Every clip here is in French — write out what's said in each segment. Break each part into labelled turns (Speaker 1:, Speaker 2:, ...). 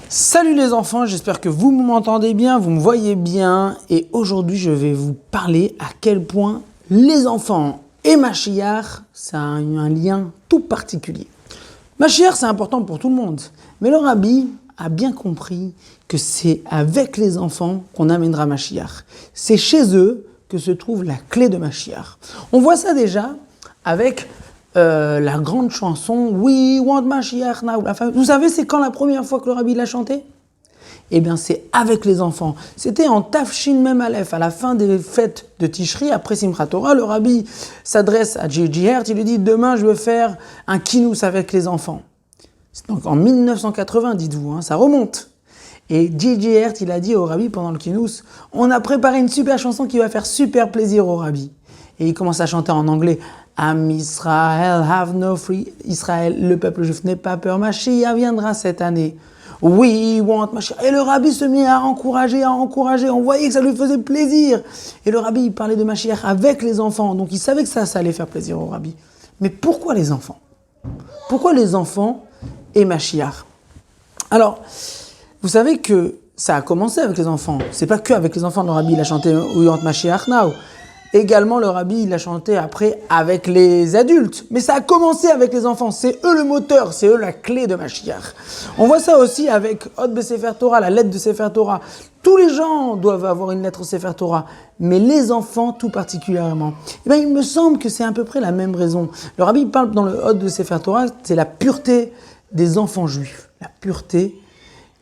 Speaker 1: Salut les enfants, j'espère que vous m'entendez bien, vous me voyez bien. Et aujourd'hui, je vais vous parler à quel point les enfants et Mashiach, ça a un lien tout particulier. Mashiach, c'est important pour tout le monde. Mais le Rabbi a bien compris que c'est avec les enfants qu'on amènera Mashiach. C'est chez eux que se trouve la clé de Mashiach. On voit ça déjà avec la grande chanson « We want Mashiach now ». Vous savez, c'est quand la première fois que le Rabbi l'a chanté ? Eh bien, c'est avec les enfants. C'était en Tafshin Mem Aleph, à la fin des fêtes de Tishri, après Simchat Torah. Le Rabbi s'adresse à J.J. Hert, il lui dit « Demain, je veux faire un kinous avec les enfants ». C'est donc en 1980, dites-vous, ça remonte. Et J.J. Hert, il a dit au Rabbi pendant le kinous « On a préparé une super chanson qui va faire super plaisir au Rabbi ». Et il commence à chanter en anglais « Am Israël, have no free ». Israël, le peuple juif n'est pas peur, Mashiach viendra cette année. We want Mashiach. Et le Rabbi se mit à encourager. On voyait que ça lui faisait plaisir. Et le Rabbi, il parlait de Mashiach avec les enfants. Donc il savait que ça allait faire plaisir au Rabbi. Mais pourquoi les enfants ? Pourquoi les enfants et Mashiach ? Alors, vous savez que ça a commencé avec les enfants. C'est pas que avec les enfants. Le Rabbi, il a chanté We want Mashiach now. Également, le Rabbi, il a chanté après avec les adultes. Mais ça a commencé avec les enfants. C'est eux le moteur, c'est eux la clé de Mashiach. On voit ça aussi avec Hod Besefer Torah, la lettre de Sefer Torah. Tous les gens doivent avoir une lettre au Sefer Torah, mais les enfants tout particulièrement. Eh bien, il me semble que c'est à peu près la même raison. Le Rabbi parle dans le Hod de Sefer Torah, c'est la pureté des enfants juifs. La pureté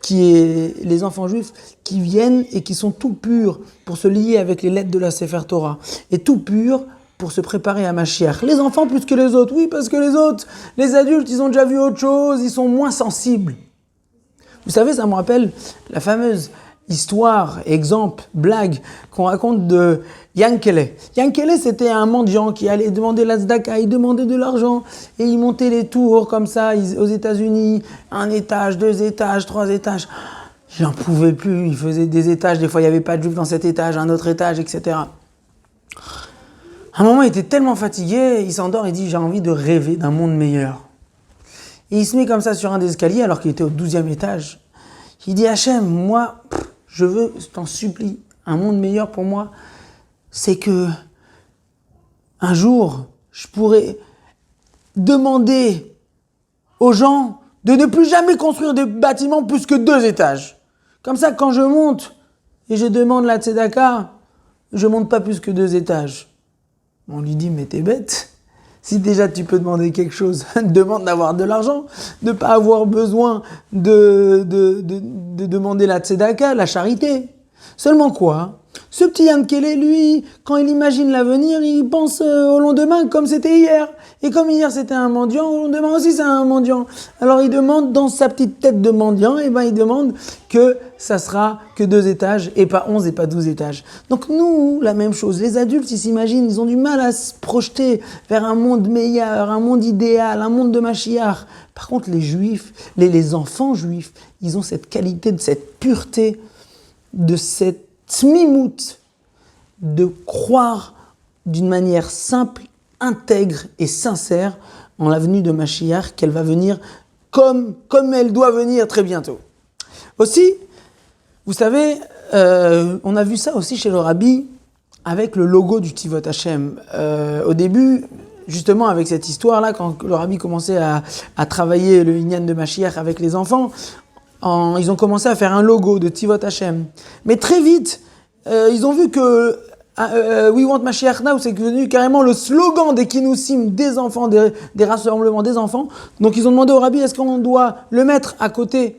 Speaker 1: qui est les enfants juifs qui viennent et qui sont tout purs pour se lier avec les lettres de la Sefer Torah. Et tout purs pour se préparer à Mashiach. Les enfants plus que les autres, oui, parce que les autres, les adultes, ils ont déjà vu autre chose, ils sont moins sensibles. Vous savez, ça me rappelle la fameuse histoire, exemple, blague qu'on raconte de Yankele. Yankele, c'était un mendiant qui allait demander la tzedaka, il demandait de l'argent et il montait les tours comme ça aux États-Unis, 1 étage, 2 étages, 3 étages. Il n'en pouvait plus, il faisait des étages, des fois il n'y avait pas de juifs dans cet étage, un autre étage, etc. À un moment, il était tellement fatigué, il s'endort et dit « j'ai envie de rêver d'un monde meilleur ». Et il se met comme ça sur un des escaliers alors qu'il était au 12e étage. Il dit « Hachem, moi, je veux, je t'en supplie, un monde meilleur pour moi, c'est que un jour, je pourrais demander aux gens de ne plus jamais construire des bâtiments plus que 2 étages. Comme ça, quand je monte et je demande la tzedaka, je monte pas plus que 2 étages. » On lui dit « mais t'es bête. Si déjà tu peux demander quelque chose, demande d'avoir de l'argent, de ne pas avoir besoin de demander la tzedaka, la charité. » Seulement quoi ? Ce petit Yankele, lui, quand il imagine l'avenir, il pense au lendemain comme c'était hier. Et comme hier c'était un mendiant, au lendemain aussi c'est un mendiant. Alors il demande dans sa petite tête de mendiant, il demande que ça sera que 2 étages et pas 11 et pas 12 étages. Donc nous, la même chose. Les adultes, ils s'imaginent, ils ont du mal à se projeter vers un monde meilleur, un monde idéal, un monde de Mashiach. Par contre, les juifs, les enfants juifs, ils ont cette qualité, de cette pureté, de cette tmimout, de croire d'une manière simple, intègre et sincère en la venue de Mashiach, qu'elle va venir comme elle doit venir très bientôt. Aussi, vous savez, on a vu ça aussi chez le Rabbi avec le logo du Tivot Hashem. Au début, justement avec cette histoire-là, quand le Rabbi commençait à travailler le Inyan de Mashiach avec les enfants, ils ont commencé à faire un logo de Tivot Hashem. Mais très vite, ils ont vu que We want Mashiach now, c'est devenu carrément le slogan des Kinousim des enfants, des rassemblements des enfants. Donc ils ont demandé au Rabbi, est-ce qu'on doit le mettre à côté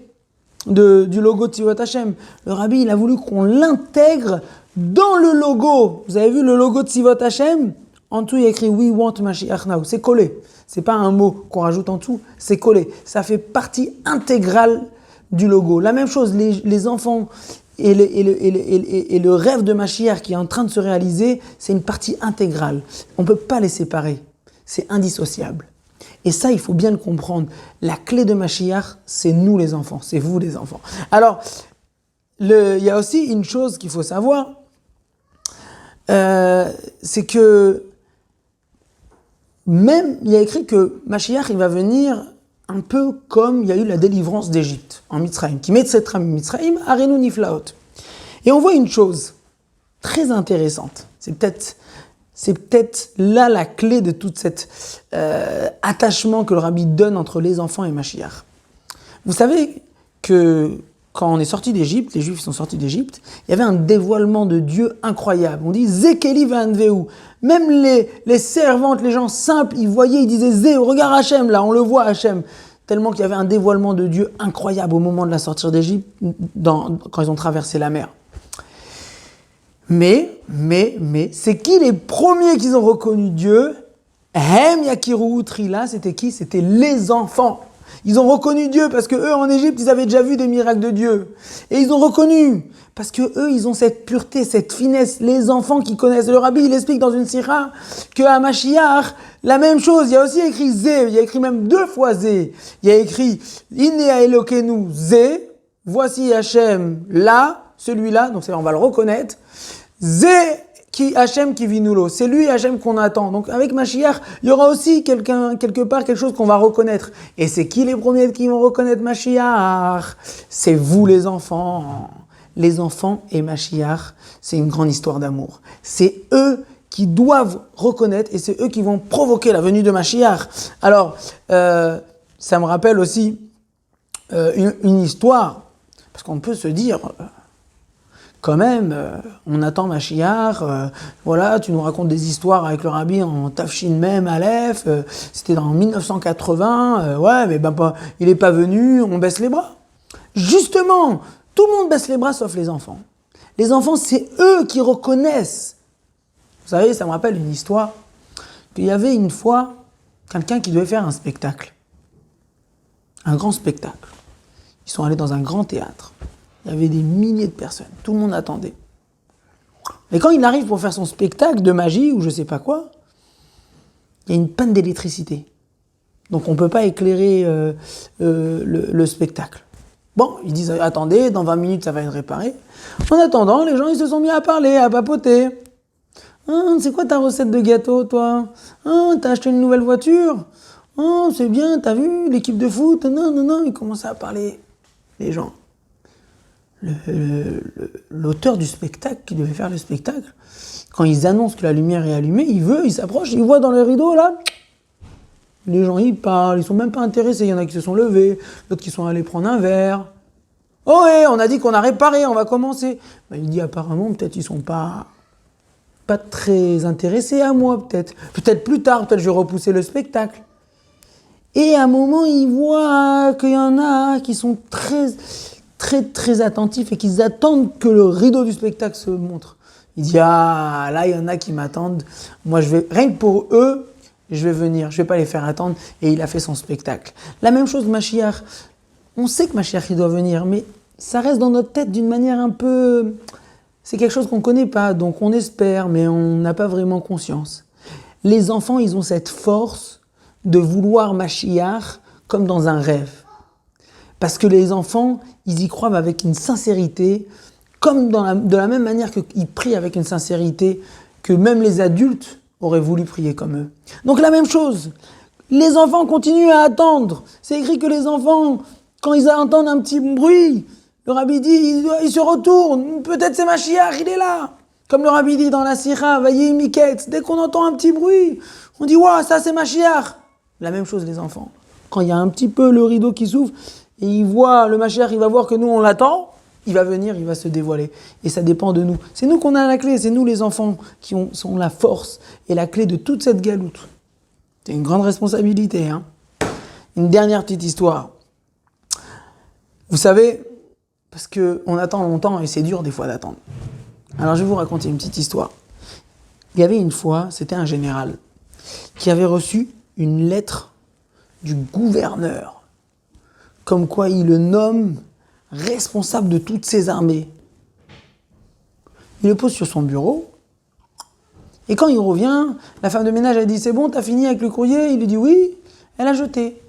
Speaker 1: du logo de Tivot Hashem ? Le Rabbi, il a voulu qu'on l'intègre dans le logo. Vous avez vu le logo de Tivot Hashem ? En dessous, il y a écrit We want Mashiach now. C'est collé. C'est pas un mot qu'on rajoute en dessous, c'est collé. Ça fait partie intégrale du logo. La même chose, les enfants et le rêve de Mashiach qui est en train de se réaliser, c'est une partie intégrale. On ne peut pas les séparer. C'est indissociable. Et ça, il faut bien le comprendre. La clé de Mashiach, c'est nous les enfants, c'est vous les enfants. Alors, il y a aussi une chose qu'il faut savoir, c'est que même, il y a écrit que Mashiach, il va venir un peu comme il y a eu la délivrance d'Égypte en Mitzrayim, qui met Tsetram Mitzrayim, Arenu Niflaot. Et on voit une chose très intéressante. C'est peut-être là la clé de tout cet attachement que le Rabbi donne entre les enfants et Mashiach. Vous savez que quand on est sorti d'Égypte, les Juifs sont sortis d'Égypte, il y avait un dévoilement de Dieu incroyable. On dit Zekeli vanveu. Même les servantes, les gens simples, ils voyaient, ils disaient Zé, regarde Hachem, là, on le voit Hachem. Tellement qu'il y avait un dévoilement de Dieu incroyable au moment de la sortie d'Égypte, quand ils ont traversé la mer. Mais, c'est qui les premiers qui ont reconnu Dieu? Hem Yakiru Trila, c'était qui? C'était les enfants. Ils ont reconnu Dieu parce que eux en Égypte, ils avaient déjà vu des miracles de Dieu. Et ils ont reconnu parce que eux, ils ont cette pureté, cette finesse. Les enfants qui connaissent. Le Rabbi, il explique dans une sira qu'à Mashiach, la même chose. Il y a aussi écrit Zé. Il y a écrit même 2 fois Zé. Il y a écrit Inea Elokenu Zé. Voici Hachem là, celui-là. Donc on va le reconnaître. Zé qui Hachem qui vit nous. C'est lui Hachem qu'on attend. Donc avec Mashiach, il y aura aussi quelque part quelque chose qu'on va reconnaître. Et c'est qui les premiers qui vont reconnaître Mashiach? C'est vous les enfants. Les enfants et Mashiach, c'est une grande histoire d'amour. C'est eux qui doivent reconnaître et c'est eux qui vont provoquer la venue de Mashiach. Alors, ça me rappelle aussi une histoire, parce qu'on peut se dire... Quand même, on attend Mashiach, voilà, tu nous racontes des histoires avec le Rabbi en Tafshin Mem Aleph, c'était dans 1980, ouais, mais il n'est pas venu, on baisse les bras. Justement, tout le monde baisse les bras sauf les enfants. Les enfants, c'est eux qui reconnaissent. Vous savez, ça me rappelle une histoire, qu'il y avait une fois quelqu'un qui devait faire un spectacle, un grand spectacle. Ils sont allés dans un grand théâtre. Il y avait des milliers de personnes. Tout le monde attendait. Mais quand il arrive pour faire son spectacle de magie ou je sais pas quoi, il y a une panne d'électricité. Donc on ne peut pas éclairer le spectacle. Bon, ils disent attendez, dans 20 minutes ça va être réparé. En attendant, les gens ils se sont mis à parler, à papoter. Ah, c'est quoi ta recette de gâteau, toi? Ah, t'as acheté une nouvelle voiture? Oh, c'est bien, t'as vu l'équipe de foot? Non, ils commençaient à parler, les gens. L'auteur du spectacle, qui devait faire le spectacle, quand ils annoncent que la lumière est allumée, il s'approche, il voit dans le rideau, là, les gens, ils parlent, ils sont même pas intéressés, il y en a qui se sont levés, d'autres qui sont allés prendre un verre. Oh, ouais, on a dit qu'on a réparé, on va commencer. Il dit, apparemment, peut-être ils sont pas très intéressés à moi, peut-être. Peut-être plus tard, peut-être je vais repousser le spectacle. Et à un moment, il voit qu'il y en a qui sont très attentifs et qu'ils attendent que le rideau du spectacle se montre. Il dit, ah, là, il y en a qui m'attendent. Moi, rien que pour eux, je vais venir. Je vais pas les faire attendre. Et il a fait son spectacle. La même chose, Mashiach. On sait que Mashiach, il doit venir, mais ça reste dans notre tête d'une manière un peu... C'est quelque chose qu'on connaît pas, donc on espère, mais on n'a pas vraiment conscience. Les enfants, ils ont cette force de vouloir Mashiach comme dans un rêve. Parce que les enfants, ils y croient avec une sincérité, comme de la même manière qu'ils prient avec une sincérité que même les adultes auraient voulu prier comme eux. Donc la même chose, les enfants continuent à attendre. C'est écrit que les enfants, quand ils entendent un petit bruit, le Rabbi dit, ils se retournent, peut-être c'est Mashiach, il est là. Comme le Rabbi dit dans la Sira, Vayi Miket, dès qu'on entend un petit bruit, on dit, waouh, ça c'est Mashiach. La même chose les enfants. Quand il y a un petit peu le rideau qui s'ouvre, et il voit le Mashiach, il va voir que nous on l'attend, il va venir, il va se dévoiler. Et ça dépend de nous. C'est nous qu'on a la clé, c'est nous les enfants qui sont la force et la clé de toute cette galoute. C'est une grande responsabilité. Hein. Une dernière petite histoire. Vous savez, parce qu'on attend longtemps et c'est dur des fois d'attendre. Alors je vais vous raconter une petite histoire. Il y avait une fois, c'était un général, qui avait reçu une lettre du gouverneur, comme quoi il le nomme responsable de toutes ses armées. Il le pose sur son bureau, et quand il revient, la femme de ménage a dit « C'est bon, t'as fini avec le courrier ?» Il lui dit « Oui », elle a jeté.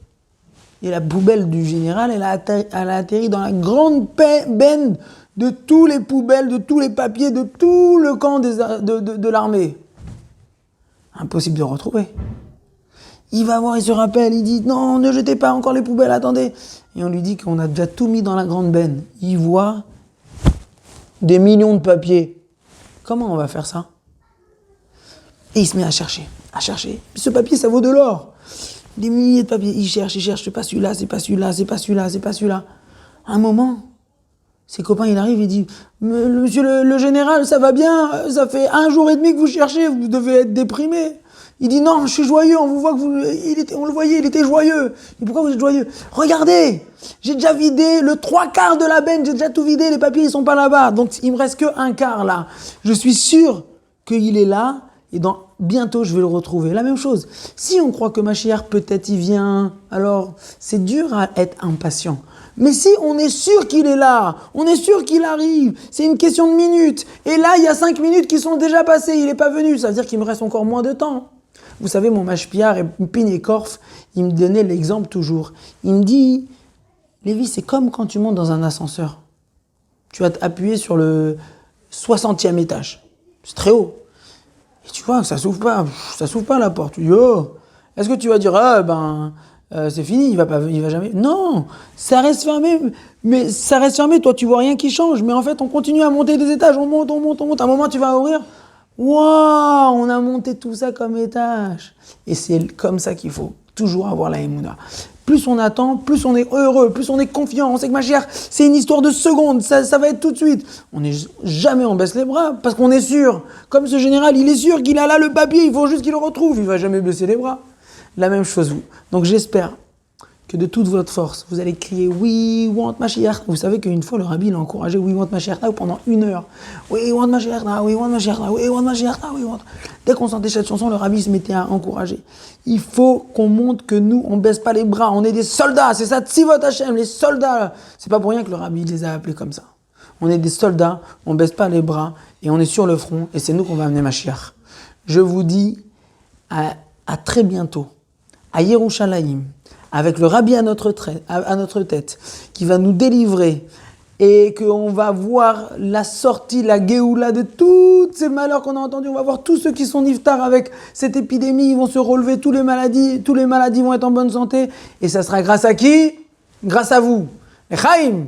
Speaker 1: Et la poubelle du général, elle a atterri dans la grande benne de tous les poubelles, de tous les papiers, de tout le camp de l'armée. Impossible de retrouver. Il va voir, il se rappelle, il dit non, ne jetez pas encore les poubelles, attendez. Et on lui dit qu'on a déjà tout mis dans la grande benne. Il voit des millions de papiers. Comment on va faire ça? Et il se met à chercher, à chercher. Ce papier, ça vaut de l'or. Des milliers de papiers. Il cherche, c'est pas celui-là, c'est pas celui-là, c'est pas celui-là, c'est pas celui-là. À un moment, ses copains, il arrive, il dit monsieur le général, ça va bien, ça fait 1 jour et demi que vous cherchez, vous devez être déprimé. Il dit non, je suis joyeux, on vous voit que on le voyait, il était joyeux. Et pourquoi vous êtes joyeux? Regardez, j'ai déjà vidé le 3/4 de la benne, j'ai déjà tout vidé, les papiers ils sont pas là-bas. Donc il me reste que 1/4 là. Je suis sûr qu'il est là et bientôt je vais le retrouver. La même chose. Si on croit que Mashiach peut-être il vient, alors c'est dur à être impatient. Mais si on est sûr qu'il est là, on est sûr qu'il arrive, c'est une question de minutes. Et là, il y a 5 minutes qui sont déjà passées, il n'est pas venu. Ça veut dire qu'il me reste encore moins de temps. Vous savez, mon mashpiar et Pinekorf, il me donnait l'exemple toujours. Il me dit, Lévi, c'est comme quand tu montes dans un ascenseur. Tu vas t'appuyer sur le 60e étage. C'est très haut. Et tu vois, ça s'ouvre pas la porte. Tu dis, oh, est-ce que tu vas dire, c'est fini, il va jamais. Non, ça reste fermé, mais ça reste fermé. Toi, tu vois rien qui change. Mais en fait, on continue à monter des étages, on monte. À un moment, tu vas ouvrir. Waouh, on a monté tout ça comme étage. Et c'est comme ça qu'il faut toujours avoir la émouna. Plus on attend, plus on est heureux, plus on est confiant. On sait que Mashiach, c'est une histoire de secondes, ça va être tout de suite. Jamais on baisse les bras parce qu'on est sûr. Comme ce général, il est sûr qu'il a là le papier, il faut juste qu'il le retrouve. Il va jamais baisser les bras. La même chose vous. Donc j'espère que de toute votre force, vous allez crier « We want Mashiach ». Vous savez qu'une fois, le rabbi l'a encouragé « We want Mashiach now » pendant 1 heure. « We want Mashiach now, we want Mashiach now, we want Mashiach now, we want ». Dès qu'on sentait cette chanson, le rabbi se mettait à encourager. Il faut qu'on montre que nous, on ne baisse pas les bras, on est des soldats. C'est ça, Tzivot Hashem, les soldats. C'est pas pour rien que le rabbi les a appelés comme ça. On est des soldats, on ne baisse pas les bras et on est sur le front et c'est nous qu'on va amener Mashiach. Je vous dis à très bientôt, à Yerushalayim, avec le rabbi à notre tête, qui va nous délivrer et qu'on va voir la sortie, la Géoula de tous ces malheurs qu'on a entendus. On va voir tous ceux qui sont niftar avec cette épidémie, ils vont se relever, tous les maladies vont être en bonne santé. Et ça sera grâce à qui? Grâce à vous. Echaim.